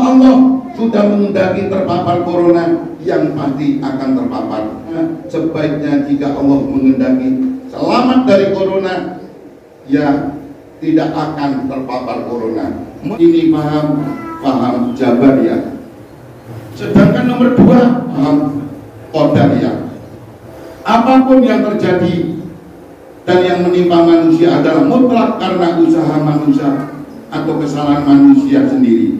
Allah sudah menghendaki terpapar corona, yang pasti akan terpapar. Sebaiknya jika Allah menghendaki selamat dari corona, ya tidak akan terpapar corona. Ini paham Jabariyah. Sedangkan nomor 2 paham Qadariyah. Apapun yang terjadi dan yang menimpa manusia adalah mutlak karena usaha manusia atau kesalahan manusia sendiri.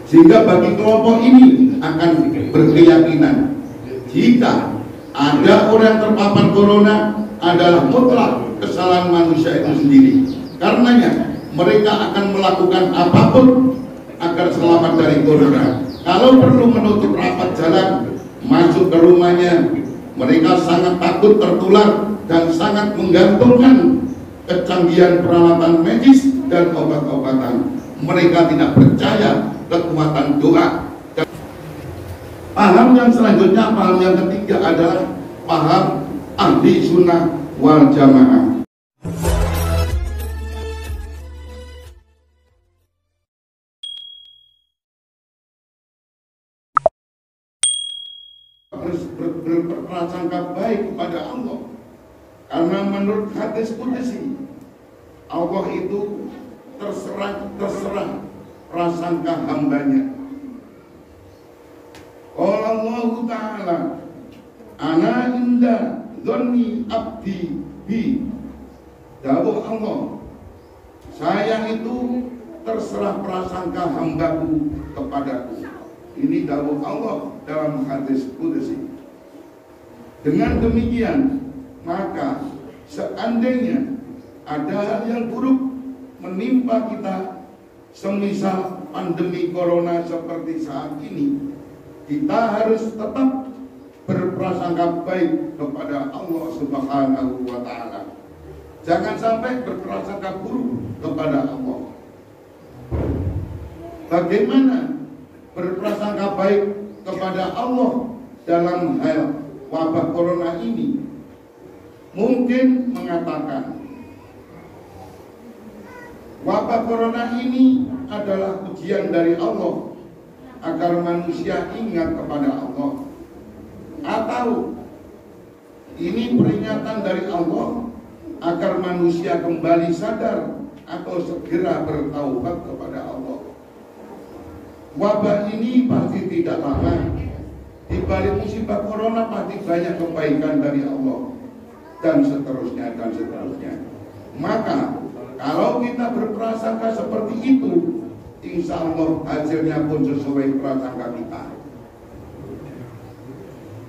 Sehingga bagi kelompok ini akan berkeyakinan jika ada orang terpapar corona adalah mutlak kesalahan manusia itu sendiri. Karenanya mereka akan melakukan apapun agar selamat dari corona. Kalau perlu menutup rapat jalan, masuk ke rumahnya, mereka sangat takut tertular dan sangat menggantungkan kecanggihan peralatan medis dan obat-obatan. Mereka tidak percaya kekuatan doa. Paham yang selanjutnya, paham yang ketiga adalah paham ahli sunnah wal jamaah. Berprasangka baik kepada Allah, karena menurut hadis qudsi Allah itu terserah prasangka hambanya. Qala Allah Ta'ala, ana inda dzanni abdi bi. Dawuh Allah, saya itu terserah prasangka hambaku kepadaku. Ini dawuh Allah dalam hadis qudsi. Dengan demikian, maka seandainya ada hal yang buruk menimpa kita, semisal pandemi corona seperti saat ini, kita harus tetap berprasangka baik kepada Allah Subhanahu wa Ta'ala. Jangan sampai berprasangka buruk kepada Allah. Bagaimana berprasangka baik kepada Allah dalam hal wabah corona ini? Mungkin mengatakan wabah corona ini adalah ujian dari Allah agar manusia ingat kepada Allah, atau ini peringatan dari Allah agar manusia kembali sadar atau segera bertaubat kepada Allah. Wabah ini pasti tidak lama. Di balik musibah corona pasti banyak kebaikan dari Allah, dan seterusnya dan seterusnya. Maka kalau kita berprasangka seperti itu, insya Allah hasilnya pun sesuai prasangka kita.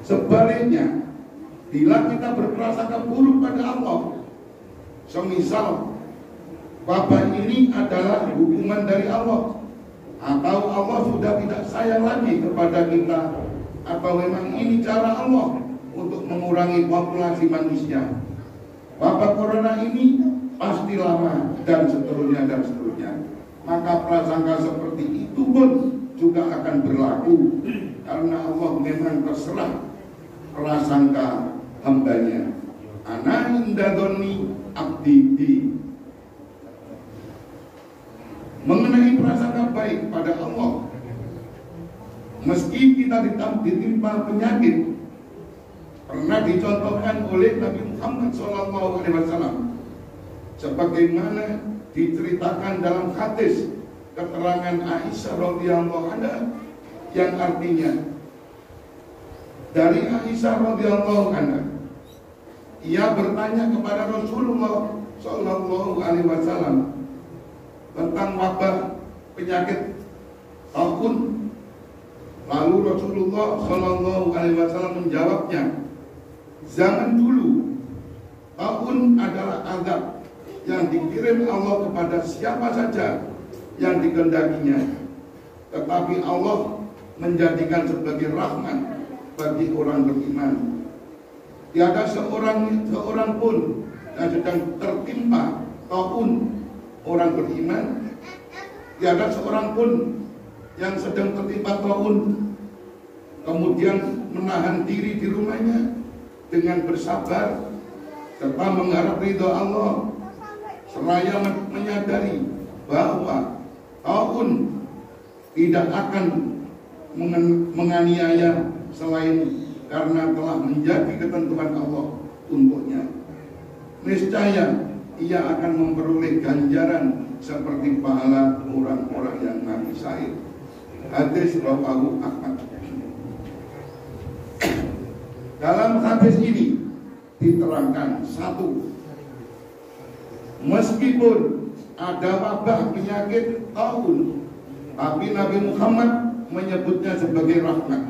Sebaliknya, bila kita berprasangka buruk pada Allah, semisal wabah ini adalah hukuman dari Allah, atau Allah sudah tidak sayang lagi kepada kita, atau memang ini cara Allah untuk mengurangi populasi manusia, wabah corona ini pasti lama, dan seterusnya dan seterusnya. Maka prasangka seperti itu pun juga akan berlaku, karena Allah memang terserah prasangka hambanya. Ana inda dzanni abdi bi. Mengenai prasangka baik pada Allah, meski kita ditimpa penyakit, pernah dicontohkan oleh Nabi Muhammad SAW, sebagaimana diceritakan dalam hadis keterangan Aisyah radhiyallahu anha, yang artinya dari Aisyah radhiyallahu anha, ia bertanya kepada Rasulullah SAW tentang wabah penyakit taun. Lalu Rasulullah SAW menjawabnya, zaman dulu taun adalah azab yang dikirim Allah kepada siapa saja yang dikehendakinya, tetapi Allah menjadikan sebagai rahmat bagi orang beriman. Tiada seorang pun yang sedang tertimpa taun orang beriman, tiada seorang pun yang sedang tertimpa taun kemudian menahan diri di rumahnya dengan bersabar serta mengharap ridho Allah, seraya menyadari bahwa taun tidak akan menganiaya selain karena telah menjadi ketentuan Allah untuknya. Niscaya ia akan memperoleh ganjaran seperti pahala orang-orang yang mati syahid. Hadis rawahu Ahmad. Dalam hadis ini diterangkan satu, meskipun ada wabah penyakit taun, tapi Nabi Muhammad menyebutnya sebagai rahmat,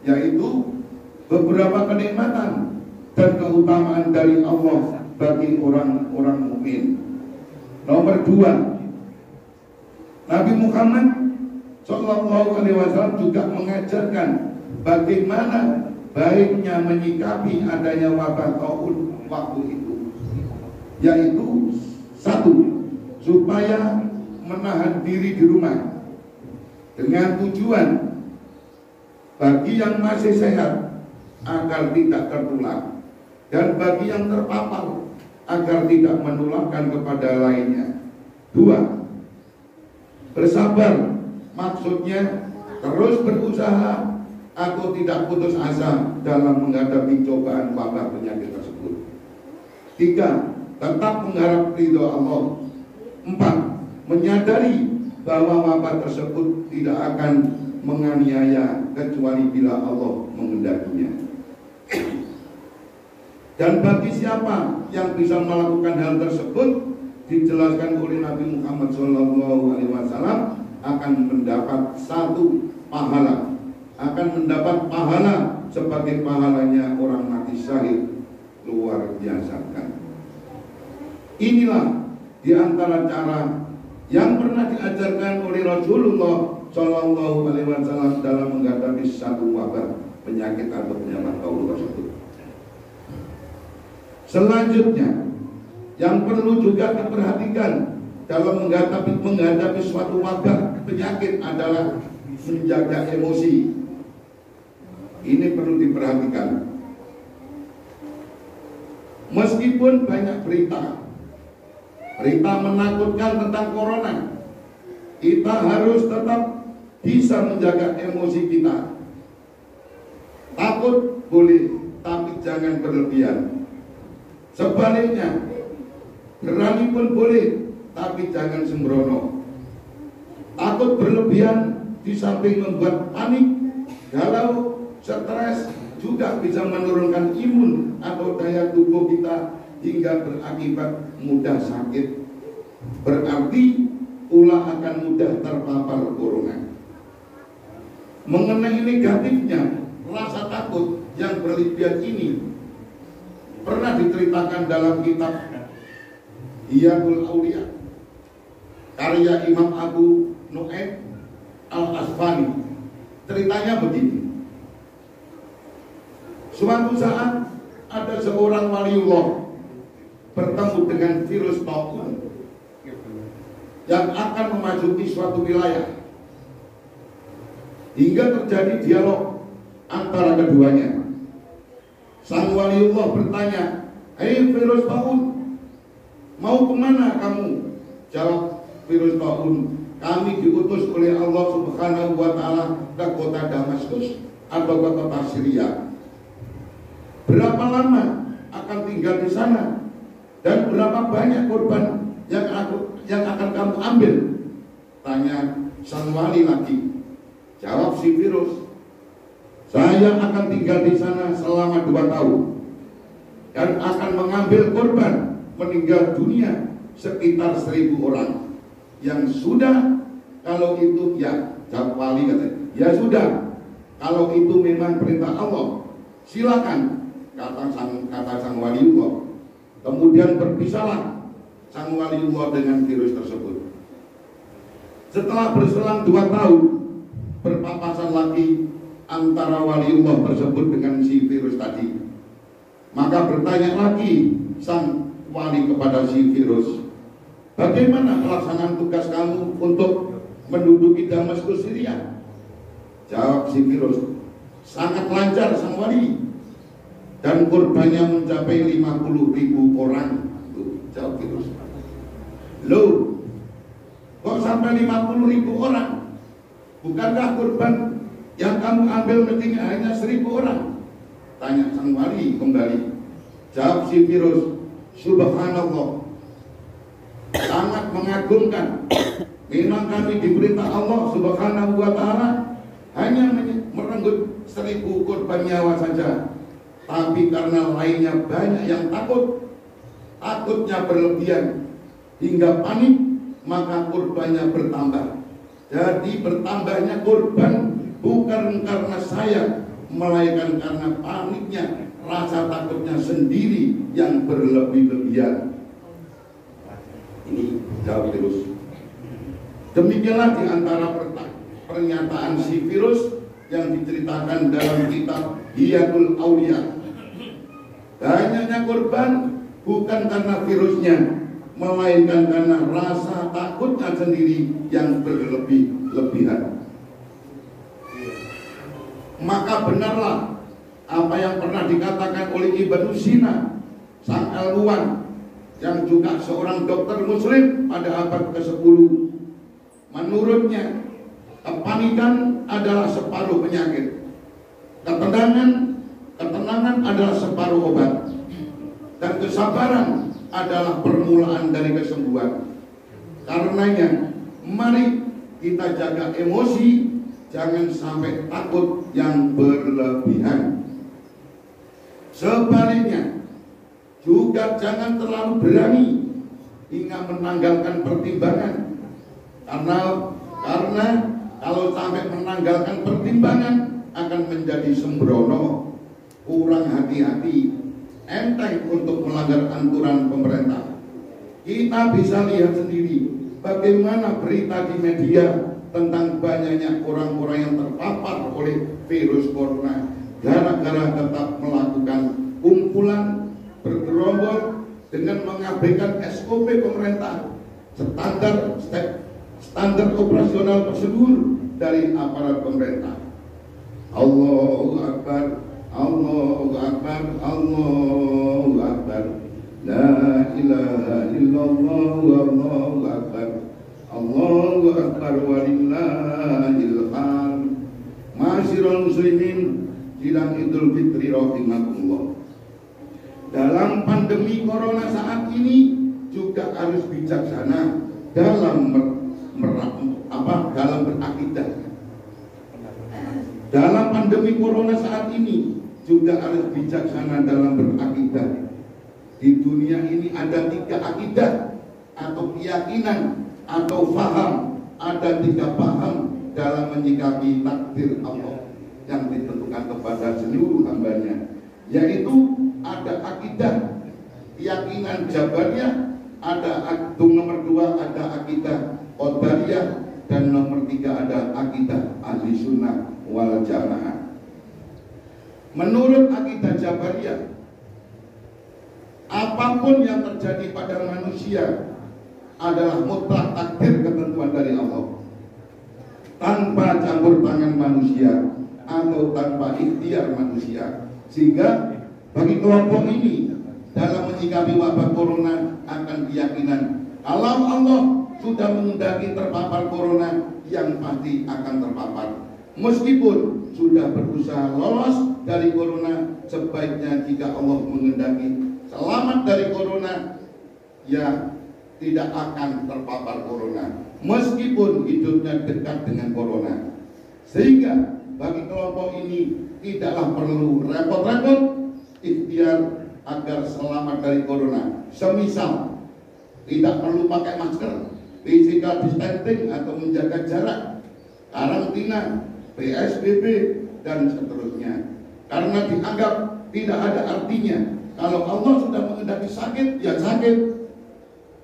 yaitu beberapa kenikmatan dan keutamaan dari Allah bagi orang-orang mukmin. Nomor 2, Nabi Muhammad Shallallahu Alaihi Wasallam juga mengajarkan bagaimana baiknya menyikapi adanya wabah taun waktu itu, yaitu satu, supaya menahan diri di rumah dengan tujuan bagi yang masih sehat agar tidak tertular, dan bagi yang terpapar agar tidak menularkan kepada lainnya. 2, bersabar, maksudnya terus berusaha atau tidak putus asa dalam menghadapi cobaan wabah penyakit tersebut. 3, tetap mengharap ridho Allah. 4, menyadari bahwa wabah tersebut tidak akan menganiaya kecuali bila Allah menghendakinya. Dan bagi siapa yang bisa melakukan hal tersebut, dijelaskan oleh Nabi Muhammad SAW, akan mendapat satu pahala, akan mendapat pahala sebagai pahalanya orang mati syahid. Luar biasa kan? Inilah di antara cara yang pernah diajarkan oleh Rasulullah SAW dalam menghadapi satu wabah penyakit atau penyakit taun tersebut. Selanjutnya, yang perlu juga diperhatikan dalam menghadapi suatu wabah penyakit adalah menjaga emosi. Ini perlu diperhatikan. Meskipun banyak berita menakutkan tentang corona, kita harus tetap bisa menjaga emosi kita. Takut boleh, tapi jangan berlebihan. Sebaliknya, berani pun boleh, tapi jangan sembrono. Takut berlebihan di samping membuat panik, galau, stres, juga bisa menurunkan imun atau daya tubuh kita hingga berakibat mudah sakit. Berarti ulah akan mudah terpapar corona. Mengenai negatifnya rasa takut yang berlebihan ini pernah diceritakan dalam kitab Iyadul Aulia karya Imam Abu Nu'aim Al-Asfani. Ceritanya begini. Suatu saat ada seorang waliullah bertemu dengan virus taun yang akan memasuki suatu wilayah, hingga terjadi dialog antara keduanya. Sang waliullah bertanya, "Hei virus taun, mau kemana kamu?" Jawab virus taun, "Kami diutus oleh Allah Subhanahu wa Ta'ala ke kota Damaskus atau ke kota Syria. Berapa lama akan tinggal di sana? Dan berapa banyak korban yang akan kamu ambil?" Tanya sang wali lagi. Jawab si virus, "Saya akan tinggal di sana selama 2 tahun dan akan mengambil korban meninggal dunia sekitar 1.000 orang. Yang sudah, kalau itu ya," jawab wali katanya, "ya sudah, kalau itu memang perintah Allah, silakan," kata sang waliullah. Kemudian berpisahlah sang waliullah dengan virus tersebut. Setelah berselang 2 tahun, berpapasan lagi antara waliullah tersebut dengan si virus tadi. Maka bertanya lagi sang wali kepada si virus, "Bagaimana pelaksanaan tugas kamu untuk menduduki Damaskus Syria?" Jawab si virus, "Sangat lancar sang wali, dan korbannya mencapai 50.000 orang." Tuh, jawab virus. "Loh, kok sampai 50.000 orang? Bukankah kurban yang kamu ambil mestinya hanya 1.000 orang? Tanya sang wali kembali. Jawab si virus, subhanallah, sangat mengagumkan. Memang kami diperintah Allah subhanahu wa ta'ala hanya merenggut 1.000 korban nyawa saja. Tapi karena lainnya banyak yang takutnya berlebihan hingga panik, maka korbannya bertambah. Jadi bertambahnya korban bukan karena saya, melainkan karena paniknya, rasa takutnya sendiri yang berlebih-lebihan. Ini jawab virus. Demikianlah di antara pernyataan si virus yang diceritakan dalam kitab Hiyatul Aulia. Banyaknya korban bukan karena virusnya, melainkan karena rasa takutnya sendiri yang berlebih-lebihan. Maka benarlah apa yang pernah dikatakan oleh Ibnu Sina, sang ilmuwan yang juga seorang dokter muslim pada abad ke-10. Menurutnya, kepanikan adalah separuh penyakit, ketenangan adalah separuh obat, dan kesabaran adalah permulaan dari kesembuhan. Karenanya, mari kita jaga emosi, jangan sampai takut yang berlebihan. Sebaliknya, juga jangan terlalu berani hingga menanggalkan pertimbangan. Karena kalau sampai menanggalkan pertimbangan akan menjadi sembrono, kurang hati-hati, enteng untuk melanggar aturan pemerintah. Kita bisa lihat sendiri bagaimana berita di media tentang banyaknya orang-orang yang terpapar oleh virus corona gara-gara tetap melakukan kumpulan bergerombol dengan mengabaikan SOP pemerintah, standar operasional prosedur dari aparat pemerintah. Allahu Akbar, Allahu Akbar, Allahu Akbar, la ilaha illallah, Allahu Akbar, Allahu Akbar, walillahil hamd. Ma'asyiral muslimin, sidang Idul Fitri rahimakumullah. Dalam pandemi corona saat ini juga harus bijaksana dalam berakidah. Dalam pandemi corona saat ini juga harus bijaksana dalam berakidah. Di dunia ini ada 3 akidah atau keyakinan atau faham, ada 3 paham dalam menyikapi takdir Allah yang ditentukan kepada seluruh hambanya, yaitu ada akidah keyakinan Jabariyah, nomor 2 ada akidah Qadariyah, dan nomor 3 ada akidah Ahli Sunnah wal Jamaah. Menurut akidah Jabariyah, apapun yang terjadi pada manusia adalah mutlak takdir ketentuan dari Allah, tanpa campur tangan manusia atau tanpa ikhtiar manusia. Sehingga bagi kelompok ini dalam menyikapi wabah corona akan keyakinan kalau Allah sudah menghendaki terpapar corona, yang pasti akan terpapar. Meskipun sudah berusaha lolos dari corona, sebaiknya jika Allah menghendaki selamat dari corona, ya tidak akan terpapar corona, meskipun hidupnya dekat dengan corona. Sehingga bagi kelompok ini tidaklah perlu repot-repot ikhtiar agar selamat dari corona. Semisal tidak perlu pakai masker, physical distancing atau menjaga jarak, karantina, PSBB, dan seterusnya. Karena dianggap tidak ada artinya. Kalau Allah sudah menghendaki sakit, ya sakit.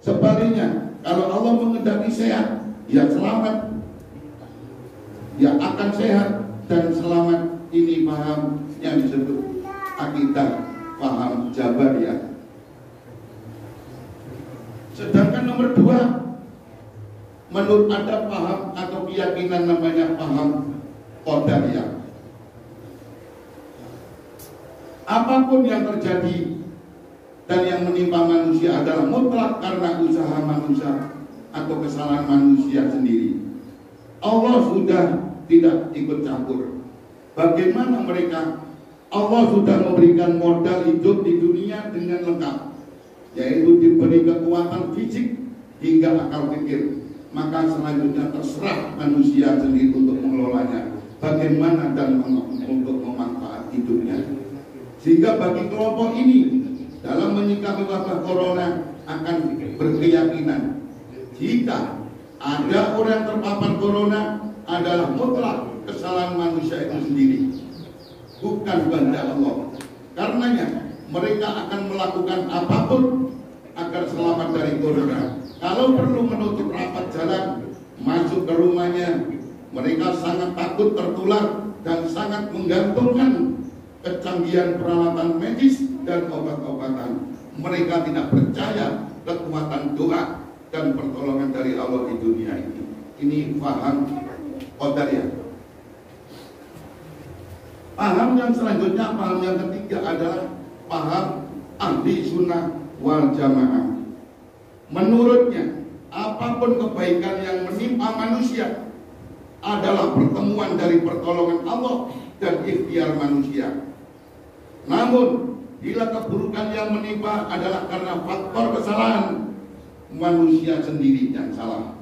Sebaliknya, kalau Allah menghendaki sehat, ya selamat, ya akan sehat dan selamat. Ini paham yang disebut akidah paham Jabariyah. Sedangkan nomor 2, menurut ada paham atau keyakinan namanya paham Qadariyah. Apapun yang terjadi dan yang menimpa manusia adalah mutlak karena usaha manusia atau kesalahan manusia sendiri. Allah sudah tidak ikut campur. Bagaimana mereka? Allah sudah memberikan modal hidup di dunia dengan lengkap, yaitu diberi kekuatan fisik hingga akal pikir. Maka selanjutnya terserah manusia sendiri untuk mengelolanya, bagaimana dan untuk memanfaat hidupnya. Sehingga bagi kelompok ini dalam menyikapi wabah corona akan berkeyakinan jika ada orang terpapar corona adalah mutlak kesalahan manusia itu sendiri, bukan kehendak Allah. Karenanya mereka akan melakukan apapun agar selamat dari corona. Kalau perlu menutup rapat jalan, masuk ke rumahnya, mereka sangat takut tertular dan sangat menggantungkan kecanggihan peralatan medis dan obat-obatan. Mereka tidak percaya kekuatan doa dan pertolongan dari Allah di dunia ini. Ini paham qadariyah. Paham yang selanjutnya, paham yang ketiga adalah paham ahli sunnah wal jamaah. Menurutnya, apapun kebaikan yang menimpa manusia adalah pertemuan dari pertolongan Allah dan ikhtiar manusia. Namun, bila keburukan yang menimpa adalah karena faktor kesalahan manusia sendiri yang salah.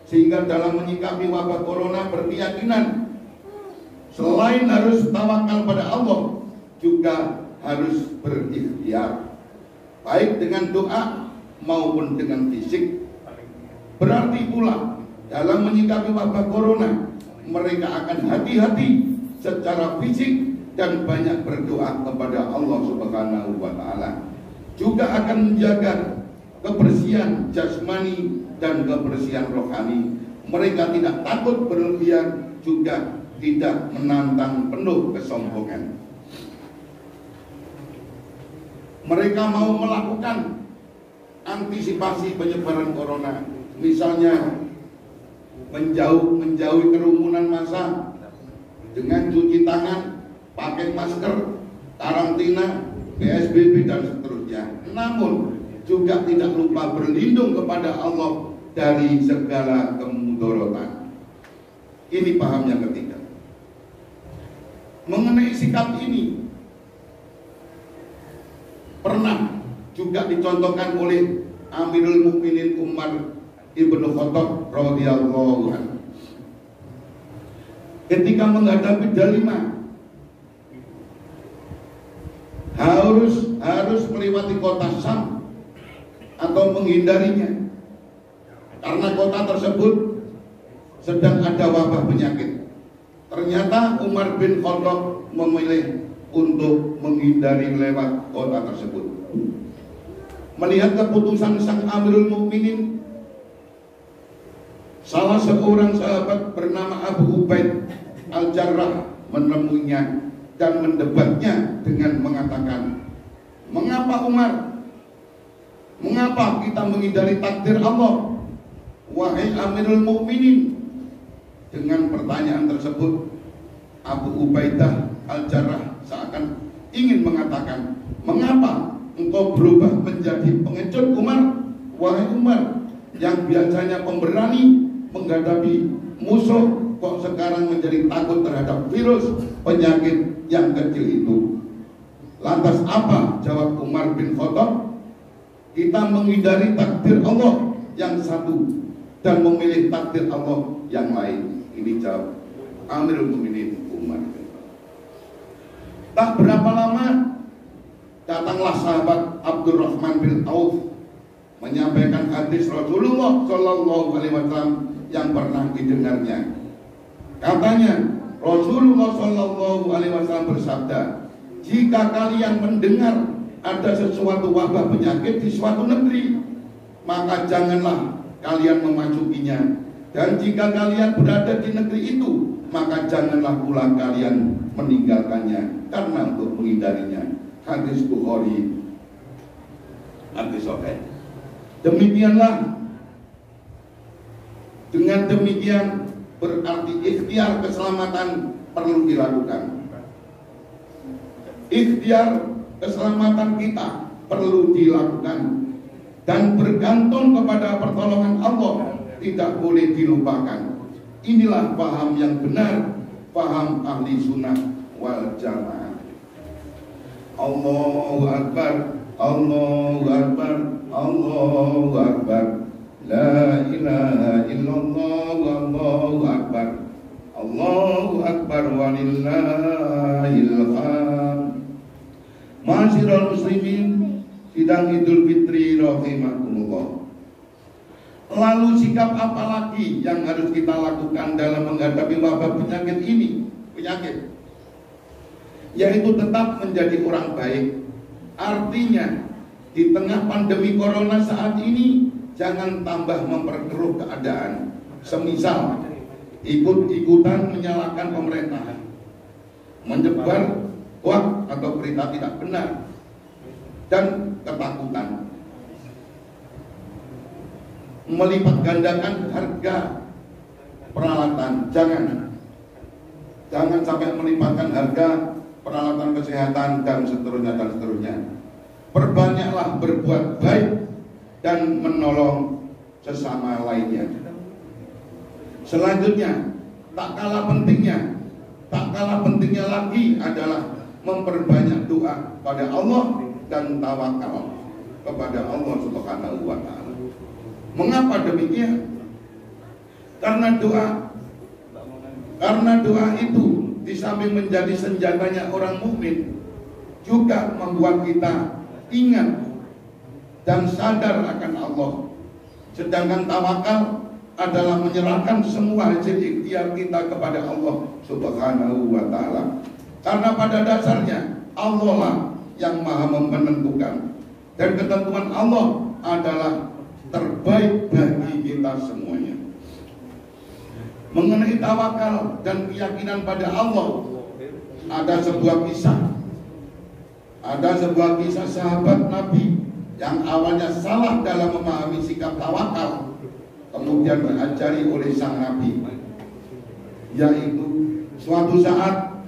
Sehingga dalam menyikapi wabah corona berkeyakinan selain harus tawakal pada Allah, juga harus berikhtiar, baik dengan doa maupun dengan fisik. Berarti pula dalam menyikapi wabah corona, mereka akan hati-hati secara fisik dan banyak berdoa kepada Allah Subhanahu wa Ta'ala. Juga akan menjaga kebersihan jasmani dan kebersihan rohani. Mereka tidak takut berlebihan, juga tidak menantang penuh kesombongan. Mereka mau melakukan antisipasi penyebaran corona, misalnya menjauhi kerumunan massa dengan cuci tangan, pakai masker, karantina, PSBB dan seterusnya. Namun juga tidak lupa berlindung kepada Allah dari segala kemudorotan. Ini paham yang ketiga. Mengenai sikap ini pernah juga dicontohkan oleh Amirul Mukminin Umar Ibnu Khattab radhiyallahu anhu. Ketika menghadapi dilema harus melewati kota Syam atau menghindarinya karena kota tersebut sedang ada wabah penyakit. Ternyata Umar bin Khattab memilih untuk menghindari lewat kota tersebut. Melihat keputusan sang Amirul Mukminin, salah seorang sahabat bernama Abu Ubaid Al-Jarrah menemuinya dan mendebatnya dengan mengatakan, "Mengapa Umar? Mengapa kita menghindari takdir Allah, wahai Amirul Mukminin?" Dengan pertanyaan tersebut, Abu Ubaidah Al-Jarrah seakan ingin mengatakan, "Mengapa engkau berubah menjadi pengecut Umar? Wahai Umar, yang biasanya pemberani menghadapi musuh, kok sekarang menjadi takut terhadap virus penyakit yang kecil itu?" Lantas apa jawab Umar bin Khattab? "Kita menghindari takdir Allah yang satu dan memilih takdir Allah yang lain." Ini jawab Amirul Mukminin Umar. Tak berapa lama datanglah sahabat Abdurrahman bin Auf menyampaikan hadis Rasulullah Shallallahu Alaihi Wasallam yang pernah didengarnya. Katanya Rasulullah Shallallahu Alaihi Wasallam bersabda, "Jika kalian mendengar ada sesuatu wabah penyakit di suatu negeri, maka janganlah kalian memasukinya. Dan jika kalian berada di negeri itu, maka janganlah pula kalian meninggalkannya karena untuk menghindarinya." Hadis Bukhari, hadis sahih. Demikianlah, dengan demikian berarti ikhtiar keselamatan perlu dilakukan. Ikhtiar keselamatan kita perlu dilakukan dan bergantung kepada pertolongan Allah tidak boleh dilupakan. Inilah paham yang benar paham ahli sunnah wal jamaah. Allahu Akbar, Allahu Akbar, Allahu Akbar, la ilaha illallah, Allahu Akbar, Allahu Akbar, walillahil hamd. Ma'asyiral muslimin, sidang Idul Fitri rahimakumullah. Lalu sikap apa lagi yang harus kita lakukan dalam menghadapi wabah penyakit ini? Yaitu tetap menjadi orang baik. Artinya di tengah pandemi corona saat ini jangan tambah memperkeruh keadaan. Semisal ikut-ikutan menyalahkan pemerintah, menyebar hoax atau berita tidak benar, dan ketakutan, melipat gandakan harga peralatan. Jangan sampai melipatkan harga peralatan kesehatan dan seterusnya. Perbanyaklah berbuat baik dan menolong sesama lainnya. Selanjutnya, tak kalah pentingnya lagi adalah memperbanyak doa pada Allah dan tawakal kepada Allah Subhanahu wa Ta'ala. Mengapa demikian? Karena doa itu di samping menjadi senjatanya orang mukmin, juga membuat kita ingat dan sadar akan Allah. Sedangkan tawakal adalah menyerahkan semua hasil ikhtiar kita kepada Allah Subhanahu wa Ta'ala. Karena pada dasarnya Allah lah yang maha menentukan, dan ketentuan Allah adalah terbaik bagi kita semuanya. Mengenai tawakal dan keyakinan pada Allah, ada sebuah kisah sahabat Nabi yang awalnya salah dalam memahami sikap tawakal, kemudian diajari oleh sang Nabi. Yaitu suatu saat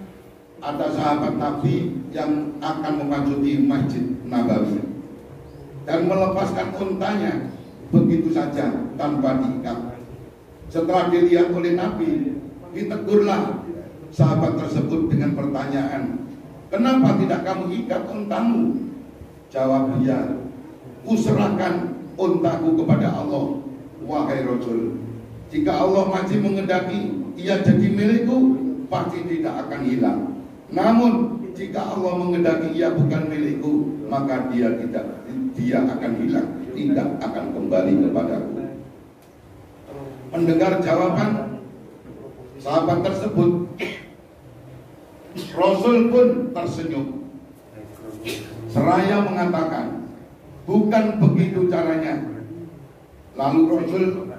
ada sahabat Nabi yang akan memasuki Masjid Nabawi dan melepaskan untanya begitu saja tanpa diikat. Setelah dilihat oleh Nabi, ditegurlah sahabat tersebut dengan pertanyaan, "Kenapa tidak kamu ikat untamu?" Jawab dia, "Kuserahkan untaku kepada Allah, wahai Rasul. Jika Allah masih mengendaki ia jadi milikku, pasti tidak akan hilang. Namun jika Allah mengendaki ia bukan milikku, maka dia akan hilang, tidak akan kembali kepadaku." Mendengar jawaban sahabat tersebut, Rasul pun tersenyum seraya mengatakan, "Bukan begitu caranya." Lalu Rasul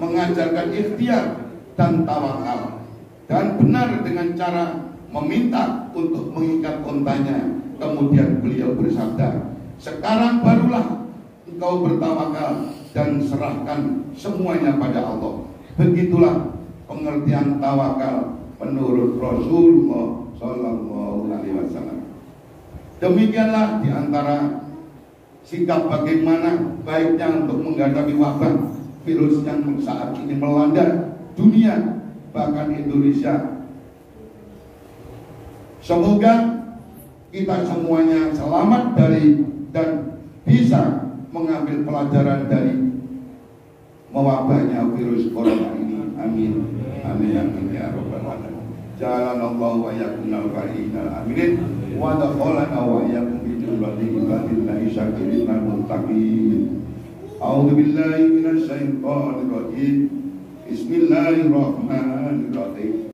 mengajarkan ikhtiar dan tawakal, dan benar dengan cara meminta untuk mengikat untanya. Kemudian beliau bersabda, "Sekarang barulah engkau bertawakal dan serahkan semuanya pada Allah." Begitulah pengertian tawakal menurut Rasulullah Sallallahu Alaihi Wasallam. Demikianlah diantara sikap bagaimana baiknya untuk menghadapi wabah virus yang saat ini melanda dunia, bahkan Indonesia. Semoga kita semuanya selamat dari dan bisa mengambil pelajaran dari mewabahnya virus corona ini. Amin. Amin amin ya rabbal alamin. Jalanallahu wa yakunal fa'inal aminin wa dakhalana wa yakum bijumlatil ibadillahi syakirin muttaqin. A'udzu billahi minasy syaithanir rajim. Bismillahirrahmanirrahim.